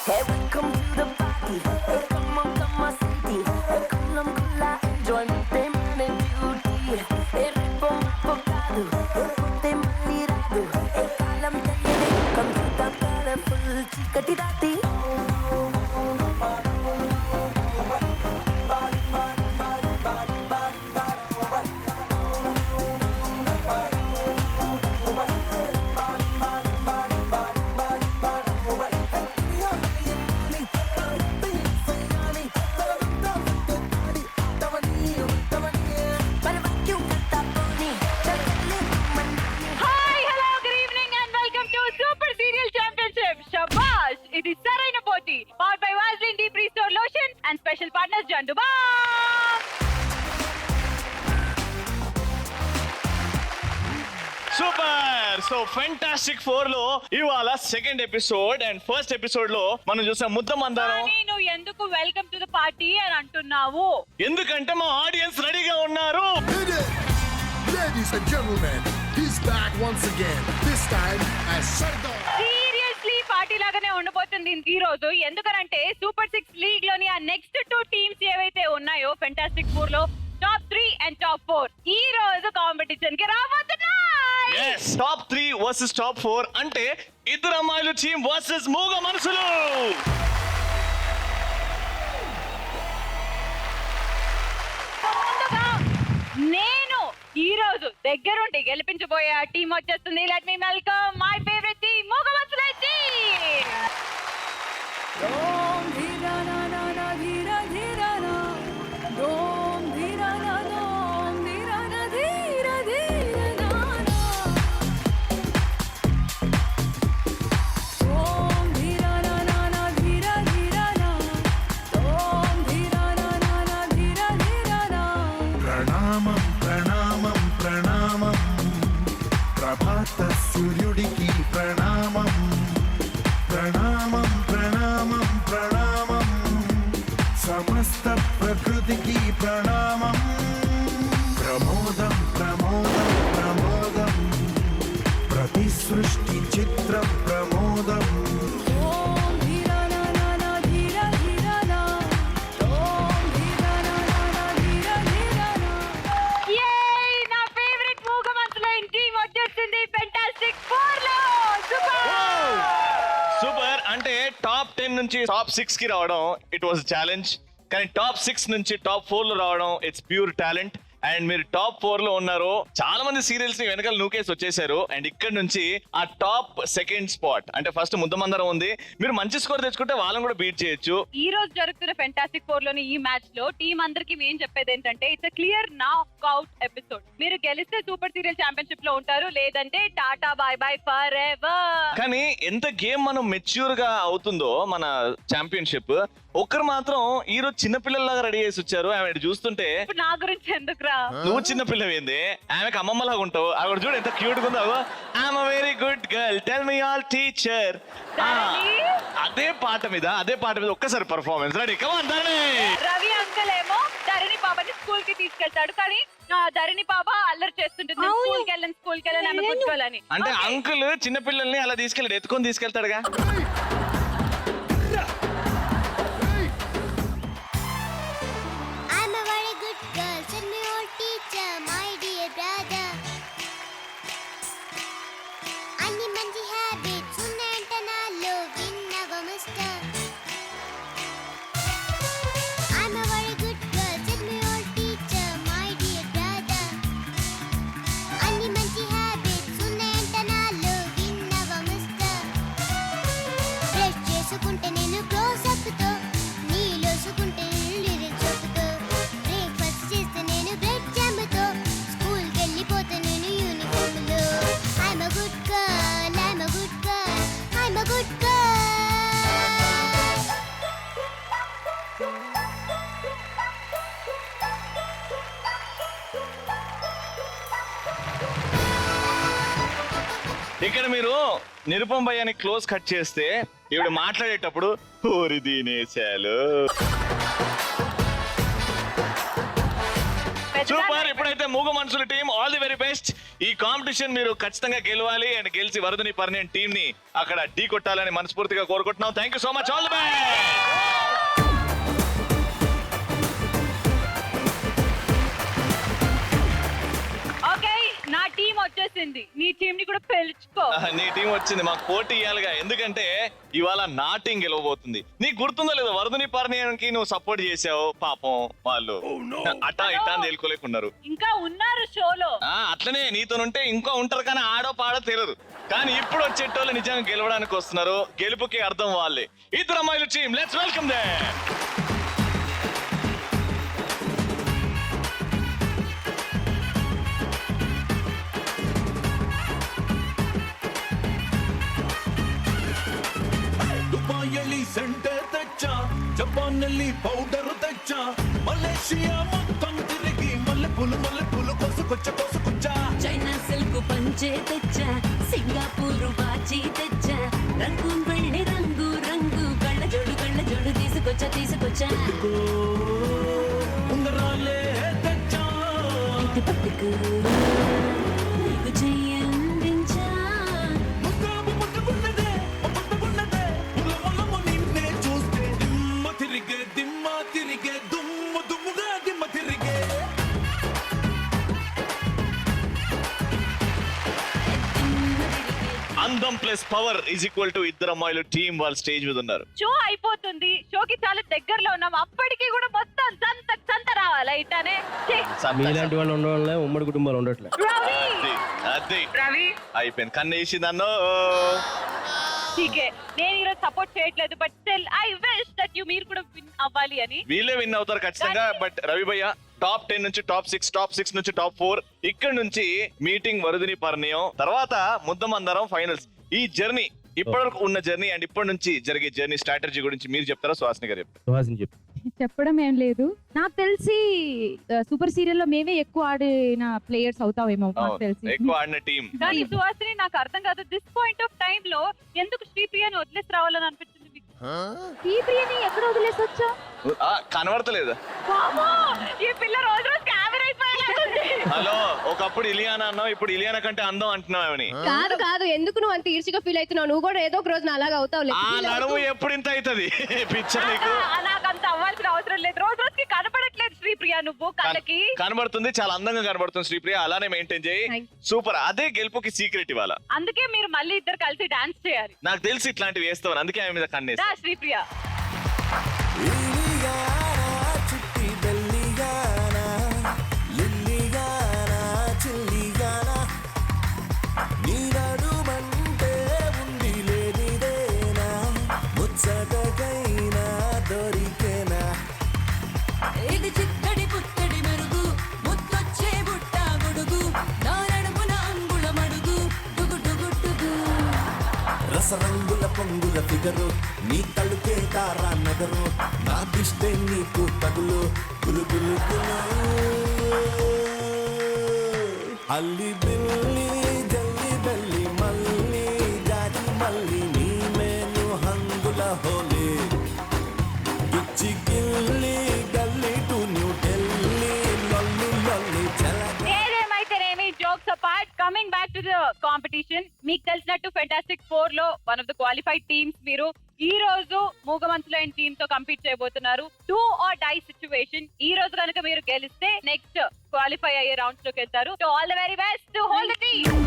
Hey, welcome to the party. Hey, come on, city. Hey, kulla enjoyment, man and beauty. Hey, ripom focado. Hey, putte malli radu. Hey, kalam tellide. Come to the colorful chikati dati. ఇది సరైన పోటీ powered by Vaseline deep restore lotion and special partners Zandu balm. Super. So fantastic 4 లో ఇవాళ second episode and first episode లో మనం చూసాం ముద్ద మందారం. నువ్వు ఎందుకు వెల్కమ్ టు ద పార్టీ అని అంటున్నావు? ఎందుకంటే మా ఆడియన్స్ రెడీగా ఉన్నారు. Ladies and gentlemen, he's back once again. This time as Sardar. Seriously party లాగానే ఉండబోతుంది ఈ రోజు. ఎందుకనంటే సూపర్ 6 లీగ్ లోని ఆ నెక్స్ట్ 2 టీమ్స్ ఏవైతే ఉన్నాయో ఫెంటాస్టిక్ 4 లో టాప్ 3 అండ్ టాప్ 4 ఈ రోజు కాంపిటీషన్ కి రాబోతున్నాయి. yes టాప్ 3 వర్సెస్ టాప్ 4 అంటే ఇద్దరు అమ్మాయిలు టీమ్ వర్సెస్ మూగ మనసులు. ముందుగా నేను ఈ రోజు దగ్గరుండి గెలిపించబోయే ఆ టీం వచ్చేస్తుంది. Let me welcome my favourite team మూగ మనసుల టీం. ఓం ధీరా నా నా నా ధీరా ధీరా నా ఓం ధీరా నా ఓం ధీరా నా ధీరా ధీరా నా ఓం ధీరా నా నా నా ధీరా ధీరా నా ఓం ధీరా నా నా నా ధీరా ధీరా నా. ప్రణామం ప్రణామం ప్రణామం ప్రభాత సూర్యుడికి ప్రణామం ప్రణామం ప్రణామం ప్రణామం సమస్త ప్రకృతికి ప్రణామం ప్రమోదం ప్రమోదం ప్రమోదం ప్రతి సృష్టి చిత్ర ప్రమోదం. ఓం ధీరా నా నా నా ధీరా ధీరా నా ఓం ధీరా నా నా నా ధీరా ధీరా నా. యేయ్ నా ఫేవరెట్ మూగ మనసుల టీం వచ్చేసింది ఫెంటాస్టిక్ 4 లో. సూపర్. అంటే టాప్ 10 నుంచి టాప్ 6 కి రావడం ఇట్ వాజ్ ఛాలెంజ్, కానీ టాప్ 6 నుంచి టాప్ 4 లో రావడం ఇట్స్ ప్యూర్ టాలెంట్. అండ్ మీరు టాప్ 4 లో ఉన్నారు. చాలా మంది సీరియల్స్ ని వెనకాల నూకేసి వచ్చేసారు. అండ్ ఇక్కడ నుంచి ఆ టాప్ సెకండ్ స్పాట్ అంటే ఫస్ట్ ముద్దమందరం ఉంది. మీరు మంచి స్కోర్ తెచ్చుకుంటే వాళ్ళని కూడా బీట్ చేయొచ్చు. ఈ రోజు జరుగుతున్న ఫెంటాస్టిక్ 4 లోని ఈ మ్యాచ్ లో టీం అందరికి ఏం చెప్పేది ఏంటంటే ఇట్స్ క్లియర్ నాక్ అవుట్ ఎపిసోడ్. మీరు గెలిస్తే సూపర్ సీరియల్ ఛాంపియన్షిప్ లో ఉంటారు, లేదంటే tata bye by for ever. కానీ ఎంత గేమ్ మనం మెచ్యూర్ గా అవుతుందో మన ఛాంపియన్షిప్, ఒక్కరు మాత్రం ఈ రోజు చిన్నపిల్లల్లాగా రెడీ చేసి వచ్చారు. ఆమె చూస్తుంటే ఇప్పుడు నా గురించి ఎందుకురా? నువ్వు చిన్న పిల్లవేంది, ఆమెకు అమ్మమ్మలాగా ఉంటావు. ఆవిడ చూడు ఎంత క్యూట్ గా ఉందో. I'm a very good girl tell me all teacher. అదే పాట మీద ఒక్కసారి పర్ఫార్మెన్స్ రెడీ. కమాన్ ధరణి. రవి అంకుల్ ఏమో ధరణి పాపని స్కూల్ కి తీసుకెళ్తాడు, కానీ ధరణి పాప అల్లరి చేస్తుంటుంది స్కూల్ కి వెళ్ళని ఆమె కూర్చోవాలని. అంటే అంకుల్ చిన్న పిల్లల్ని అలా తీసుకెళ్ళాడు, ఎత్తుకొని తీసుకెళ్తాడుగా. ఇక్కడ మీరు నిరుపం భయ్యని క్లోజ్ కట్ చేస్తే ఈవిడ మాట్లాడేటప్పుడు ఊరి దీనేశాలు. సూపర్. ఇప్పుడైతే మూగ మనుషుల team all the very best. ఈ కాంపిటీషన్ మీరు ఖచ్చితంగా గెలవాలి అండ్ గెలిచి వరదని పర్ణియన్ టీం ని అక్కడ ఢీ కొట్టాలని మనస్ఫూర్తిగా కోరుకుంటున్నాం. Thank you so much. All the best. Okay, నా టీం వచ్చేసింది. నీ టీం ని కూడా పిలుచుకో. నీ టీం వచ్చింది, మాకు పోటీ ఇవ్వాలిగా. ఎందుకంటే ఇవాళ నా టీం గెలవబోతుంది. నీకు గుర్తుందో లేదో వరదని పర్ణియానికి నువ్వు సపోర్ట్ చేసావు. పాపం వాళ్ళు అటా ఇటా అని తేలుకోలేకున్నారు. ఇంకా ఉన్నారు షోలో. అట్లనే నీతోనుంటే ఇంకా ఉంటారు కానీ ఆడో పాడో తెలియదు. కానీ ఇప్పుడు వచ్చేటోళ్ళు నిజంగా గెలవడానికి వస్తున్నారు. గెలుపుకి అర్థం వాళ్ళే. ఇద్దరు అమ్మాయిల టీం, లెట్స్ వెల్కమ్ దెం. ದುಬಾಯಲ್ಲಿ ಸೆಂಟರ್ ತೆಚ್ಚ, ಜಪಾನ್ನಲ್ಲಿ ಪೌಡರ್ ತೆಚ್ಚ, ಮಲೇಷಿಯಾ ಮೊತ್ತಂ ತಿರುಗಿ ಮಲ್ಲೆ ಪುಲು ಕೊಚ್ಚ చైనా సిల్క్ పంచే తెచ్చా, సింగపూర్ వాచి తెచ్చా, రంగు వెళ్ళి రంగు రంగు కళ్ళ జోడు తీసుకొచ్చా ఉంగరాలే తెచ్చ, ఇది పట్టుకు నీకు చెయ్యందించా. ముస్తాబు ముట్టుకున్నదే ఉలమలము నిన్నే చూస్తే దిమ్మ తిరిగే దుమ్ముగా దిమ్మ తిరిగే. అందం plus power is equal to ఇద్దరు అమ్మాయిలు టీం వాళ్ళు స్టేజ్ మీద ఉన్నారు. షో అయిపోతుంది. షోకి చాలా దగ్గరలో ఉన్నాం. అప్పటికి కూడా మొత్తం సంత రావాలి ఇట్లానే. మీలాంటి వాళ్ళు ఉండడం వల్ల ఉమ్మడి కుటుంబాలు ఉండట్లే. అది రవి అయిపోయింది. కన్నేసింది అన్నో. ఠీకే, నేను ఈరోజు సపోర్ట్ చేయట్లేదు. But still I wish that మీరు కూడా విన్ అవ్వాలి అని. వీళ్ళే విన్ అవుతారు ఖచ్చితంగా. బట్ రవి భయ్య టాప్ 10 నుంచి టాప్ 6, టాప్ 6 నుంచి టాప్ 4, ఇక్కడ నుంచి మీటింగ్ వరుదిని పరిణయం, తర్వాత ముద్దమందరం ఫైనల్స్. ఈ జర్నీ ఇప్పటివరకు ఉన్న జర్నీ అండ్ ఇప్పటి నుంచి జరిగే జర్నీ స్ట్రాటజీ గురించి మీరు చెప్తారా, సుహాసిని గారు చెప్తారు? సుహాసిని చెప్పు. చెప్పడం ఏం లేదు. నాకు తెలిసి సూపర్ సీరియల్ లో మేమే ఎక్కువ ఆడిన ప్లేయర్స్ అవుతావేమో నాకు తెలిసి. ఎక్కువ ఆడిన టీం. కానీ సుహాసిని నాకు అర్థం కాదు, దిస్ పాయింట్ ఆఫ్ టైం లో ఎందుకు శ్రీప్రియని వదిలేసి రావాలని అనిపించింది మీకు? ఈ ప్రియని ఎక్కడ వదిలేసి వచ్చా? కనబడతలేదా? ఈ పిల్ల రోజు రోజు క్యామెరా అయిపోయింది. హలో, ఒకప్పుడు ఇలియానా అన్నావు, ఇప్పుడు ఇలియానా కంటే అందం అంటున్నావు అని. కాదు ఎందుకు నువ్వు అంత ఈర్చిగా ఫీల్ అవుతున్నావు? నువ్వు కూడా ఏదో ఒక రోజు అలాగా అవుతావు. ఆ నడుము ఎప్పుడు ఇంత అవుతుంది పిక్చర్ నీకు? నాకు అంత అవ్వాల్సిన అవసరం లేదు. రోజు రోజుకి కనపడట్లేదు శ్రీప్రియ నువ్వు కళ్ళకి. కనబడుతుంది, చాలా అందంగా కనబడుతుంది శ్రీప్రియ. అలానే మెయింటైన్ చేయి. సూపర్. అదే గెలుపుకి సీక్రెట్ ఇవాళ. అందుకే మీరు మళ్ళీ ఇద్దరు కలిసి డాన్స్ చేయాలి. నాకు తెలిసి ఇట్లాంటివి వేస్తావు, అందుకే ఆమె మీద కన్నేస్తా. శ్రీప్రియ ఇది చిత్తడి పుత్తడి మెరుగు, ముత్తొచ్చే బుట్ట గొడుగు, నా నడుమున అంగుళ మడుగు, డుగు రసరంగుల పొంగుల ఫిగరు, నీ తలుకే తారా నగరు, నా దిష్టే నీకు తగులు గులు అల్లి బిల్లి జల్లి బెల్లి మల్లి జాజి మల్లి నీ మేను హంగుల హోలీ గిచ్చి గిల్లి గల్లి టు న్యూ ఢిల్లీ లొల్లి చల. ఏదేమైతేనేమి, jokes apart, coming back to the competition. మీకు తెలిసినట్టు ఫెంటాస్టిక్ 4 లో one of the qualified teams మీరు. ఈ రోజు మూగమంతులైన టీమ్ తో కంపీట్ చేయబోతున్నారు. Do or die situation. ఈ రోజు కనుక మీరు గెలిస్తే నెక్స్ట్ క్వాలిఫై అయ్యే రౌండ్స్ లోకి వెళ్తారు. So all the very best to hold the team.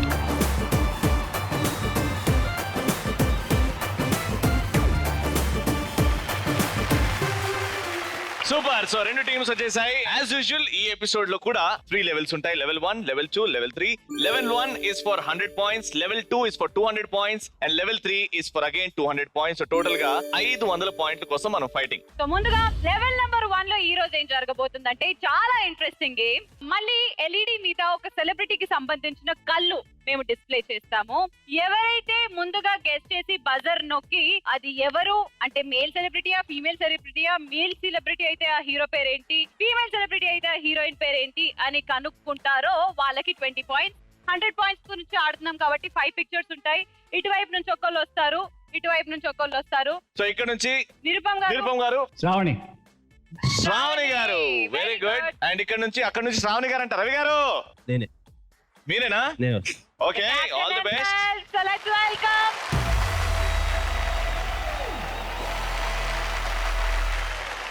Super. So రెండు టీమ్స్ వచ్చేసాయి. యాజ్ యూజువల్ ఈ ఎపిసోడ్ లో కూడా 3 లెవెల్స్ ఉంటాయి. Level 1, level 2, level 3. Level 1 is for 100 points, level 2 is for 200 points and level 3 is for again 200 points. So total గా 500 పాయింట్ల కోసం మనం ఫైటింగ్. సో ముందుగా లెవెల్ నెంబర్ 1 లో ఈ రోజు ఏం జరగబోతుందంటే చాలా ఇంట్రెస్టింగ్ గేమ్. మళ్ళీ ఎల్ఈడి మీద ఒక సెలబ్రిటీకి సంబంధించిన కళ్ళు మేము డిస్ప్లే చేస్తాము. ఎవరైతే ముందుగా గెస్ట్ చేసి బజర్ నొక్కి అది ఎవరు అంటే మేల్ సెలబ్రిటీయా ఫీమేల్ సెలబ్రిటీయా, మేల్ సెలబ్రిటీ అయితే ఆ హీరో పేరేంటి, ఫీమేల్ సెలబ్రిటీ అయితే ఆ హీరోయిన్ పేరేంటి అని కనుక్కుంటారో వాళ్ళకి 20 పాయింట్స్, 100 పాయింట్స్ గురించి ఆడుతున్నాం కాబట్టి 5 పిక్చర్స్ ఉంటాయి. ఇటువైపు నుంచి ఒకళ్ళు వస్తారు, ఇటువైపు నుంచి ఒకళ్ళు వస్తారు. సో ఇక్కడ నుంచి నిరుపమ్ గారు, శ్రావణి గారు, వెరీ గుడ్. అండ్ ఇక్కడ నుంచి అక్కడ నుంచి శ్రావణి గారు అంట. రవి గారు నేనే మీరేనా? నేను okay, all the best. So let's welcome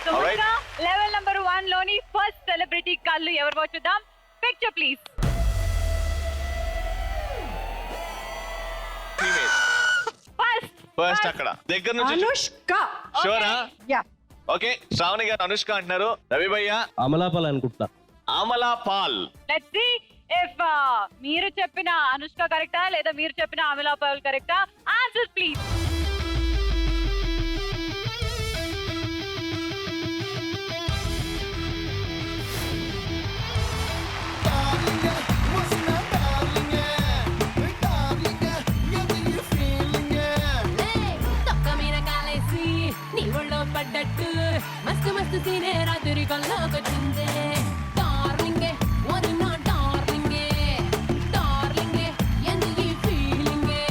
so ముందుగా లెవెల్ నెంబర్ 1 లోని ఫస్ట్ సెలబ్రిటీ కళ్ళు ఎవరు చూద్దాం. Picture please. ఫస్ట్ అక్కడ దగ్గర నుంచి అనుష్క. షూరా? యా. ఓకే, శ్రావణి గారు అనుష్క అంటున్నారు. రవి భయ్య అమలాపాల్ అనుకుంటున్నా. Amala Paul. Let's see if మీరు చెప్పిన అనుష్క కరెక్టా లేదా మీరు చెప్పిన అమలా పాల్ కరెక్టా. Answers please. తొక్క మీద కాలేసి నీ ఒళ్ళో పడ్డట్టు మస్తు మస్తు సీనే రాత్రి కల్లోకొచ్చిందే. డార్లింగే ఓరి నా డార్లింగే, డార్లింగే ఎందు ఈ ఫీలింగే.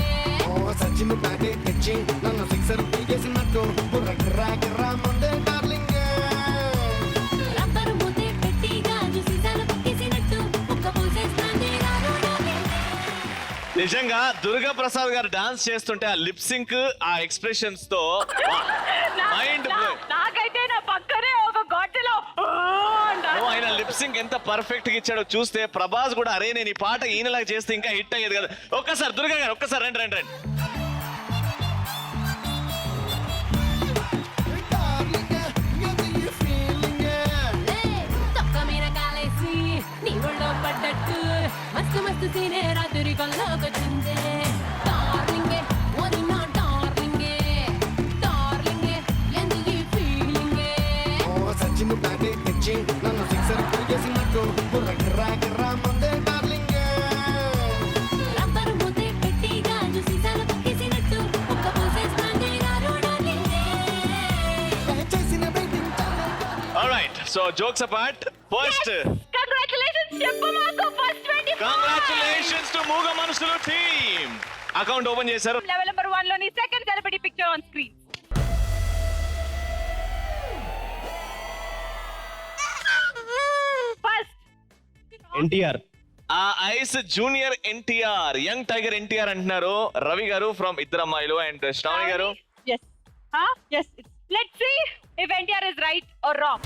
సచిన్ బ్యాటే తెచ్చి నన్ను సిక్సర్ పీకేసినట్టు మందే డార్లింగ్. రబ్బరు మూతే పెట్టి గాజు సీసాలు పక్కేసినట్టు ఒక్క పూసేస్తాంది రాను డార్లింగే. నిజంగా దుర్గా ప్రసాద్ గారు డాన్స్ చేస్తుంటే ఆ లిప్ సింక్, ఆ ఎక్స్ప్రెషన్స్ తో మైండ్ నాకైతే నా పక్కనే ఒక గొడ్డలో ఆయన లిప్ సింక్ ఎంత పర్ఫెక్ట్ గా ఇచ్చాడో చూస్తే ప్రభాస్ కూడా అరే నేను ఈ పాట ఈయనలాగా చేస్తే ఇంకా హిట్ అయ్యేది కదా. ఒక్కసారి దుర్గా గారు ఒక్కసారి రండి రండి రండి. తొక్క మీద కాలేసి నీ ఒళ్ళో పడ్డట్టు మస్తు మస్తు సీనే రాత్రి కల్లోకొచ్చిందే. డార్లింగే ఓరి నా డార్లింగే, డార్లింగే ఎందు ఈ ఫీలింగే. సచిన్ బ్యాటే తెచ్చి నన్ను సిక్సర్ పీకేసినట్టు మందే డార్లింగ్. రబ్బరు మూతే పెట్టి గాజు సీసాలు పక్కేసినట్టు ఒక్క పూసేస్తాంది రాను డార్లింగే. చేసిన betting alright, so jokes apart, first congratulations చెప్పు మాకు ఫస్ట్ 20. కంగ్రాచులేషన్స్ టు మూగ మనుషులు టీమ్. అకౌంట్ ఓపెన్ చేశారు. లెవెల్ నెంబర్ 1 లోని second celebrity picture on screen. First NTR. ఆ ఐస్ junior NTR, young tiger NTR అంటున్నారు రవి గారు ఫ్రమ్ ఇద్దరు అమ్మాయిలు. అండ్ శ్రావణి గారు yes yes let's see if NTR is right or wrong.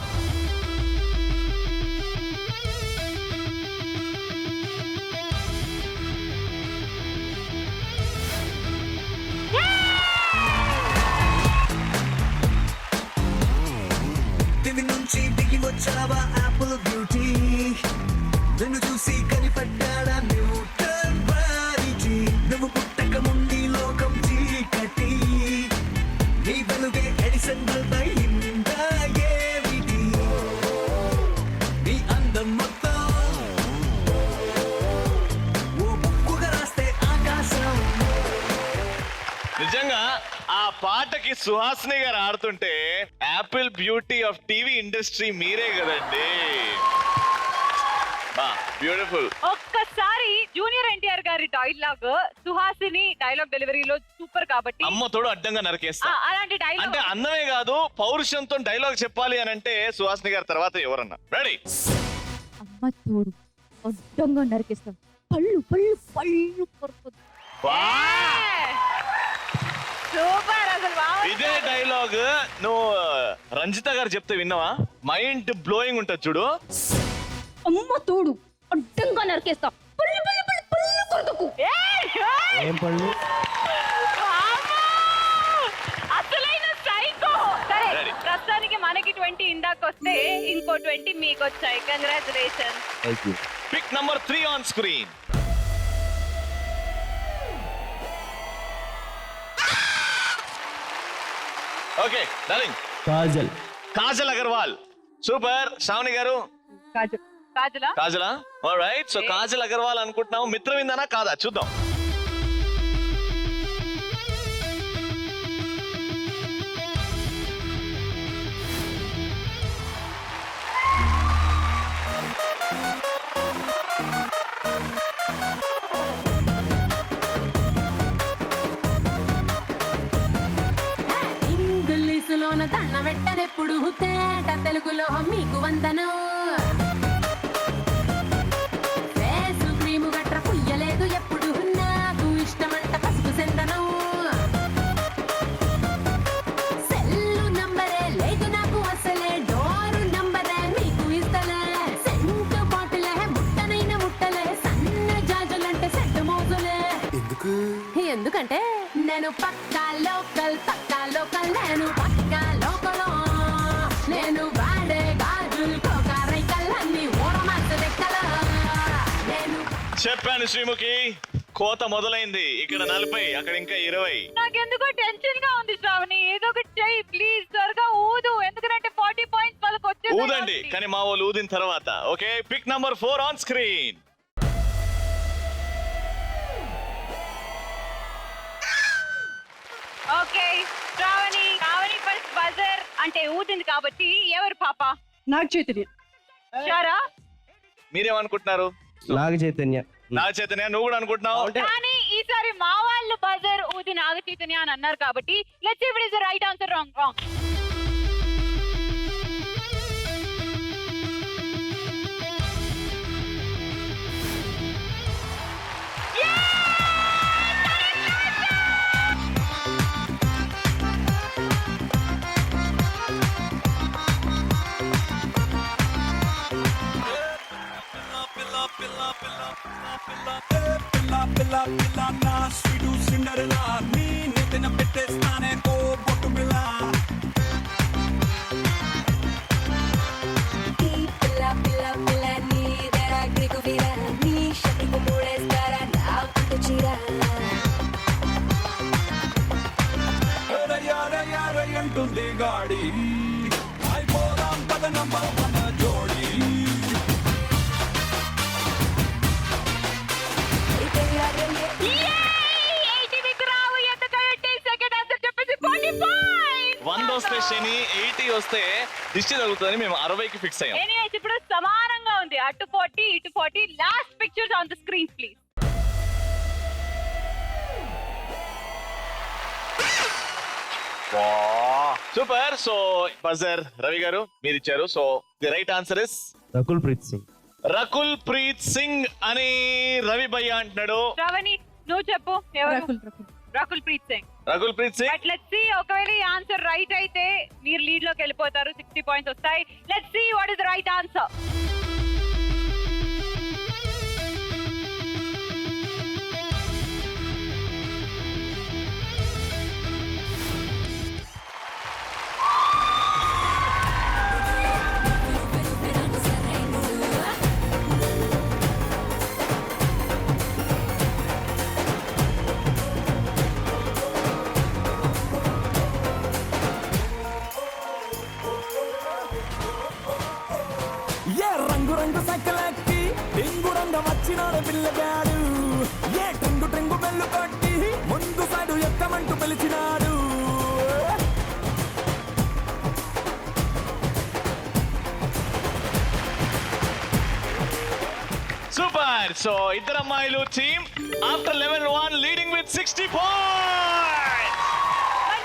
దివి నుంచి దిగి వచ్చావా ఆపిల్ బ్యూటీ, నిన్ను చూసి కనిపడ్డాడా న్యూటన్ గ్రావిటీ. నువ్వు పుట్టక ముందు లోకం చీకటి, నీ వెలుగే ఎడిసన్ బల్బ్ అయిందా ఏమిటి. నీ అందం మొత్తం ఓ బుక్కుగా రాస్తే ఆకాశం. నిజంగా ఆ పాటకి సుహాసిని గారు ఆడుతుంటే Apple beauty of TV industry మీరే కదండి. బ్యూటిఫుల్. ఒక్కసారి జూనియర్ ఎన్టీఆర్ గారి డైలాగ్ సుహాసిని డైలాగ్ డెలివరీలో సూపర్ కాబట్టి అమ్మ తోడు అడ్డంగా నరికేస్తా. అలాంటి అంటే డైలాగ్ అన్నమే కాదు పౌరుషంతో డైలాగ్ చెప్పాలి అని అంటే సుహాసిని గారి తర్వాత ఎవరన్నా రెడీ. అమ్మ తోడు అడ్డంగా నరికేస్తాం, పళ్ళు పళ్ళు పళ్ళు కొరుకుతుంది. సూపర్ అసలు బాగుంది. ఇదే డైలాగ్ నువ్వు రంజిత గారు చెప్తే విన్నావా? మైండ్ బ్లోయింగ్ ఉంటుంది చూడు. అమ్మ తోడు అడ్డంగా నరికేస్తాం, పళ్ళు పళ్ళు పళ్ళు పళ్ళు కొరుకుకు. ఏం పళ్ళు? అసలైన సైకో. సరే Ready. ప్రస్తుతానికి మనకి 20 ఇందాక వస్తే ఇంకో 20 మీకు వచ్చాయి. Congratulation. Thank you. Pick number 3 on screen. Okay darling. Kajal. Kajal Agarwal. Super. Sravani గారు కాజలా కాజలా? ఆల్రైట్, సో కాజల్ అగర్వాల్ అనుకుంటున్నాము. మిత్రవిందనా కాదా చూద్దాం. దండ పెట్టనెప్పుడు తేట తెలుగులో మీకు వందనం ఫేసు క్రీము గట్ర పుయ్యలేదు ఎప్పుడు నాకు ఇష్టమంట పసుపు సెందనం సెల్లు నంబరే లేదు నాకు అసలే డోరు నంబరే మీకు ఇస్తలే సెంటు బాటిలే ముట్టనైన ముట్టలే సన్న జాజులంటే సెంటు మోజులే ఎందుకంటే నేను పక్కా లోకల్ నేను పక్కా లోకలో నేను వాడే గాజులు కోకారైకల్లన్నీ ఓడమాస లెక్కల నేను చెప్పాను శ్రీముఖి, కోత మొదలైంది. ఇక్కడ 40, అక్కడ ఇంకా 20. నాకెందుకో టెన్షన్ గా ఉంది శ్రావణి. ఏదో ఒకటి చెయ్యి ప్లీజ్, త్వరగా ఊదు. ఎందుకంటే 40 పాయింట్స్ వాళ్ళకి వచ్చేది. ఊదండి, కానీ మా వాళ్ళు ఊదిన తర్వాత. Okay, pick number 4 on screen. Okay Sravani first buzzer అంటే ఊదింది కాబట్టి ఎవరు పాప? నాకు చైతన్య. షారా మీరేమనుకుంటున్నారు? నాగ చైతన్య. నాగ చైతన్య, నువ్వు కూడా అనుకుంటున్నావు? కానీ ఈసారి మా వాళ్ళు బజర్ ఊది నాగ చైతన్య అని అన్నారు కాబట్టి let's see if it is the right answer. Wrong. అంటుంది గాడి అయిపోదాం పద నంబర్ 1 జోడి వస్తే శని, 80 వస్తే దిష్టి తగ్గుతుందని మేము 60కి ఫిక్స్ అయ్యాం. ఎనీవేస్ ఇప్పుడు సమానంగా ఉంది. అటు 40 ఇటు 40. Last pictures on the screen please. Super. So buzzer Ravi గారు మీరు ఇచ్చారు. So the right answer is Rakul Preet Singh. Rakul Preet Singh అని రవి భయ్య అంటున్నాడు. శ్రావణి నువ్వు చెప్పు ఎవరు? Rakul Preet Singh. Rakul Preet Singh. But let's see, ఒకవేళ ఈ ఆన్సర్ రైట్ అయితే మీరు లీడ్ లోకి వెళ్ళిపోతారు. 60 పాయింట్స్ వస్తాయి. Let's see what is the right answer. ఏ రంగు రంగు సకలకి టింగురంగ వచ్చినాడు పిల్లగాడు ఏ ట్రింగు ట్రింగు బెల్లు కొట్టి ముందు సైడు ఎక్కమంటూ పిలిచినాడు సూపర్. సో ఇద్దరు అమ్మాయిలు team after level 1 leading with 60 points.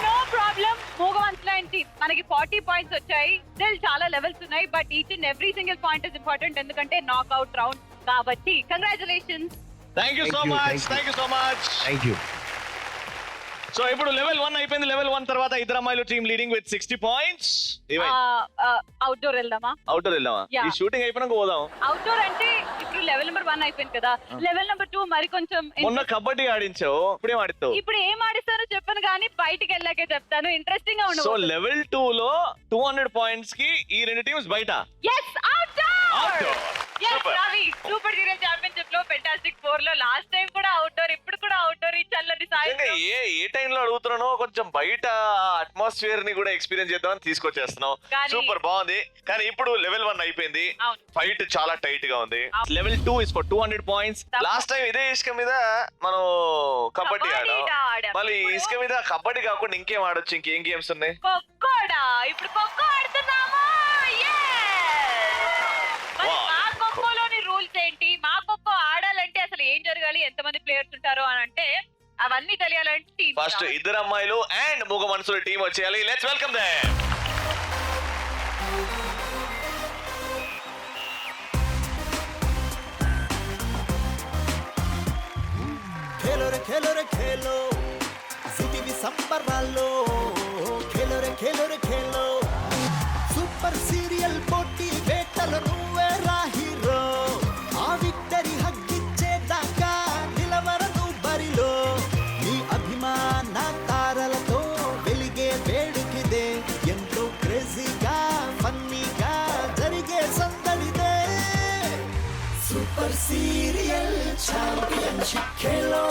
No problem. మూగవంతులైన మనకి 40 పాయింట్స్ వచ్చాయి. స్టిల్ చాలా లెవెల్స్ ఉన్నాయి. But each and every single point is important, ఎందుకంటే నాక్అవుట్ రౌండ్ కాబట్టి. Congratulations. Thank you so much. Thank you so much. Thank you. So ఇప్పుడు level 1 అయిపోయింది. Level 1 తర్వాత ఇద్దరు అమ్మాయిలు team leading with 60 points. Outdoor వెళ్దామా? అవుట్డోర్ వెళ్దామా? Yeah. ఈ షూటింగ్ అయిపోయినాక పోదాం. అవుట్డోర్ అంటే ఇప్పుడు లెవెల్ నెంబర్ 1 అయిపోయింది కదా. లెవెల్ నెంబర్ 2 మరి కొంచెం మొన్న కబడ్డీ ఆడించావు, ఇప్పుడేం ఆడిస్తావు? ఇప్పుడు ఏం ఆడిస్తానో చెప్పను కానీ బయటికి వెళ్ళాకే చెప్తాను. ఇంట్రెస్టింగ్ గా సో ఉండదు. లెవెల్ 2 లో 200 పాయింట్స్ కి ఈ రెండు టీమ్స్ బయట. yes outdoor. Outdoor. yes Super. ravi super serial championship లో ఫెంటాస్టిక్ 4 లో లాస్ట్ టైం కూడా అవుట్డోర్, ఇప్పుడు కూడా అవుట్డోర్. ఈ చల్లని నిజంగా సాయంత్రం ఏ టైం లో అడుగుతున్నానో కొంచెం బయట అట్మాస్ఫియర్ ని కూడా ఎక్స్పీరియన్స్ చేద్దామని తీసుకొచ్చేస్తున్నాం. కానీ- సూపర్ బాగుంది. కానీ ఇప్పుడు లెవెల్ 1 అయిపోయింది. అవును. ఫైట్ చాలా టైట్ గా ఉంది. అవును. Level 2 is for 200 points. తప్ప- లాస్ట్ టైం ఇదే ఇసుక మీద మనం కబడ్డీ ఆడాం. ఆడాం. మళ్ళీ ఇప్పుడు- ఇసుక మీద కబడ్డీ కాకుండా ఇంకేం ఆడొచ్చు? ఇంకేం గేమ్స్ ఉన్నాయి? ఖోఖోడా. ఇప్పుడు ఖోఖో ఆడుతున్నాము. మరి Wow. మా ఖోఖోలోని రూల్స్ ఏంటి? మా ఖోఖో ఆడాలంటే అసలు ఏం జరగాలి, ఎంతమంది ప్లేయర్స్ ఉంటారు అని అంటే అవన్నీ తెలియాలంటే team ఫస్ట్ కావాలి. ఇద్దరు అమ్మాయిలు అండ్ మూగ మనసుల టీం వచ్చేయాలి. Let's welcome them. ఖేలో రే ఖేలో సిటీవి సంబరాల్లో ఖేలో రే ఖేలో సూపర్ సీరియల్ పోటీ వేటలు నువ్వే రా హీరో ఆ విక్టరీ హక్కిచ్చేదాకా నిలవరదు బరిలో నీ అభిమాన తారలతో వెలిగే వేడుకిదే ఎంతో క్రేజీగా ఫన్నీగా జరిగే సందడిదే సూపర్ సీరియల్ ఛాంపియన్షిప్ ఖేలో